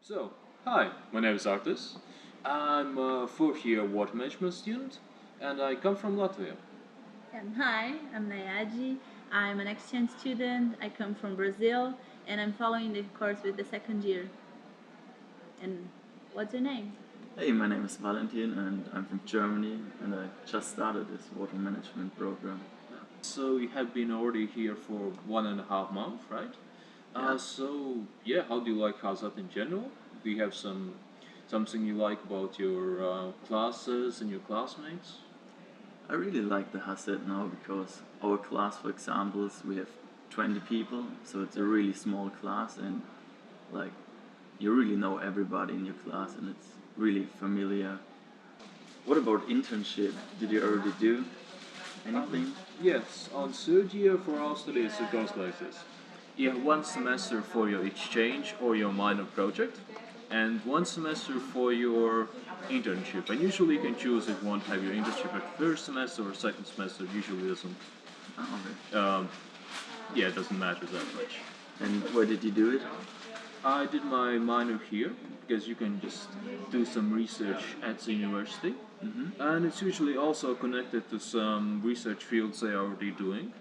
So, hi, my name is Artis. I'm a fourth year water management student and I come from Latvia. And hi, I'm Nayaji. I'm an exchange student. I come from Brazil and I'm following the course with the second year. And what's your name? Hey, my name is Valentin and I'm from Germany and I just started this water management program. So, you have been already here for 1.5 months, right? Yeah. How do you like Hazat in general? Do you have something you like about your classes and your classmates? I really like the Hasset now because our class, for example, we have 20 people, so it's a really small class and like you really know everybody in your class and it's really familiar. What about internship? Did you already do anything? Yes, on third year for our studies it goes like this. You have 1 semester for your exchange or your minor project, and 1 semester for your internship. And usually you can choose if you want to have your internship at first semester or second semester. Usually doesn't. Oh, okay. It doesn't matter that much. And where did you do it? I did my minor here because you can just do some research at the university, and it's usually also connected to some research fields they are already doing.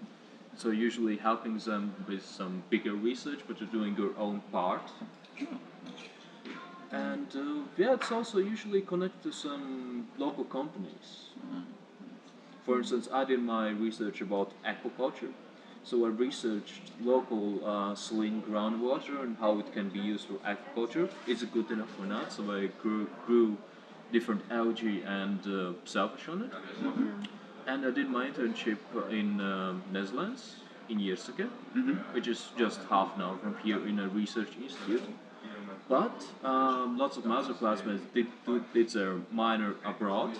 So usually helping them with some bigger research, but you're doing your own part. And it's also usually connected to some local companies. For instance, I did my research about aquaculture. So I researched local saline groundwater and how it can be used for aquaculture. Is it good enough or not? So I grew different algae and shellfish on it. And I did my internship in Netherlands in Vlissingen, which is just half an hour from here in a research institute. But lots of my other classmates did their minor abroad,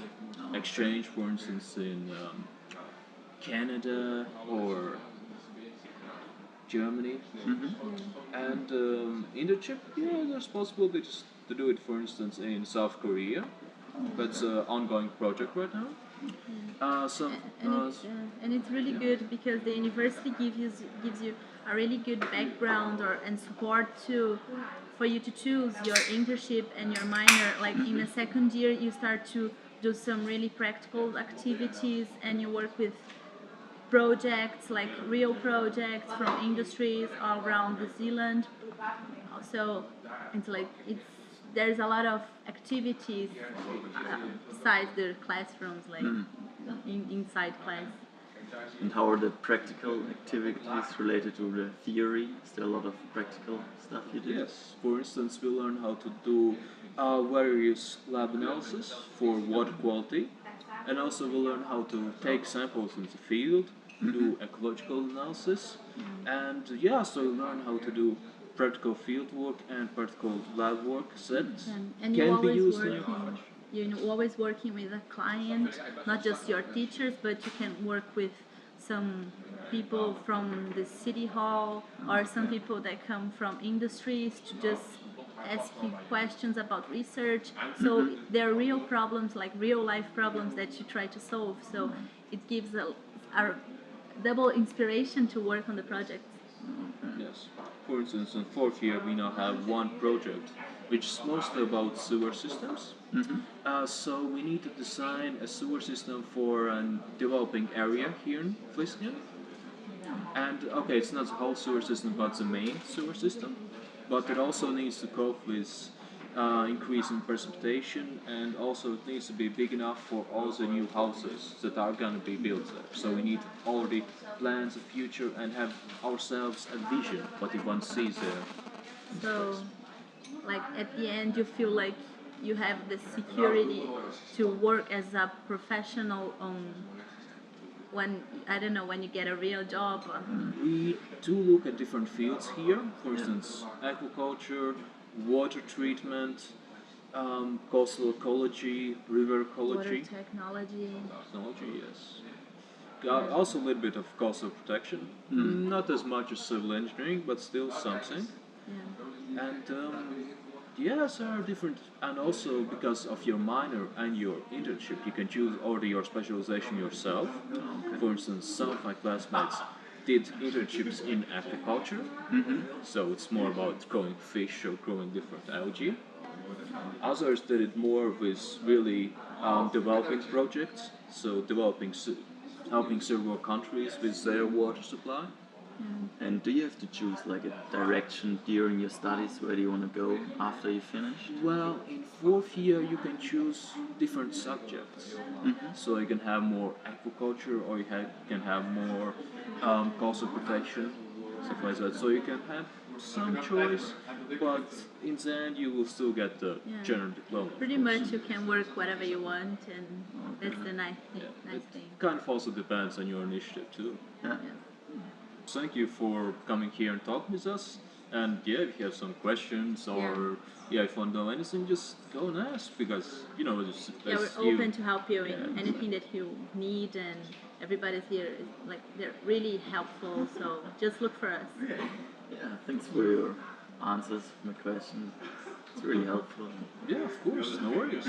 exchange, for instance, in Canada or Germany. And internship, there's possibilities to do it, for instance, in South Korea. That's an ongoing project right now. And it's really good because the university gives you a really good background and support too for you to choose your internship and your minor. Like in the second year, you start to do some really practical activities and you work with projects, like real projects from industries all around the Zeeland. So it's there's a lot of activities besides the classrooms, like inside class. And how are the practical activities related to the theory? Is there a lot of practical stuff you do? Yes, for instance, we learn how to do various lab analysis for water quality, and also we learn how to take samples in the field, do ecological analysis, and so you learn how to do practical field work and practical lab work that And can be used in your you're always working with a client, not just your teachers, but you can work with some people from the city hall or some people that come from industries to just ask you questions about research. So there are real problems, like real life problems that you try to solve. So it gives a double inspiration to work on the project. Yes. For instance, in fourth year, we now have one project which is mostly about sewer systems. So we need to design a sewer system for a developing area here in Vlissingen. And okay, it's not the whole sewer system, but the main sewer system. But it also needs to cope with increase in precipitation, and also it needs to be big enough for all the new houses that are going to be built there. So we need to already plan the future and have ourselves a vision what we want to see there. So, like at the end, you feel like you have the security to work as a professional when I don't know when you get a real job. We do look at different fields here, for instance, aquaculture, water treatment, coastal ecology, river ecology. Water technology. Technology, yes. Also a little bit of coastal protection. Not as much as civil engineering, but still something. Yeah. And yes, there are different, and also because of your minor and your internship, you can choose already your specialization yourself. For instance, some of my classmates did internships in aquaculture, so it's more about growing fish or growing different algae. Others did it more with really developing projects, so helping several countries with their water supply. And do you have to choose like a direction during your studies? Where do you want to go after you finish? Well, in fourth year you can choose different subjects. So you can have more aquaculture, or can have more coastal protection, stuff like that. So you can have some choice, but in the end you will still get the general diploma. Pretty much you can work whatever you want, and that's the nice It thing. kind of also depends on your initiative too. Yeah. Thank you for coming here and talking with us. And yeah, if you have some questions or if you want to know anything, just go and ask, because We're open to help you in anything that you need, and everybody's here is like they're really helpful. So just look for us. Yeah, thanks for your answers, my questions. It's really helpful. Yeah, of course, no worries.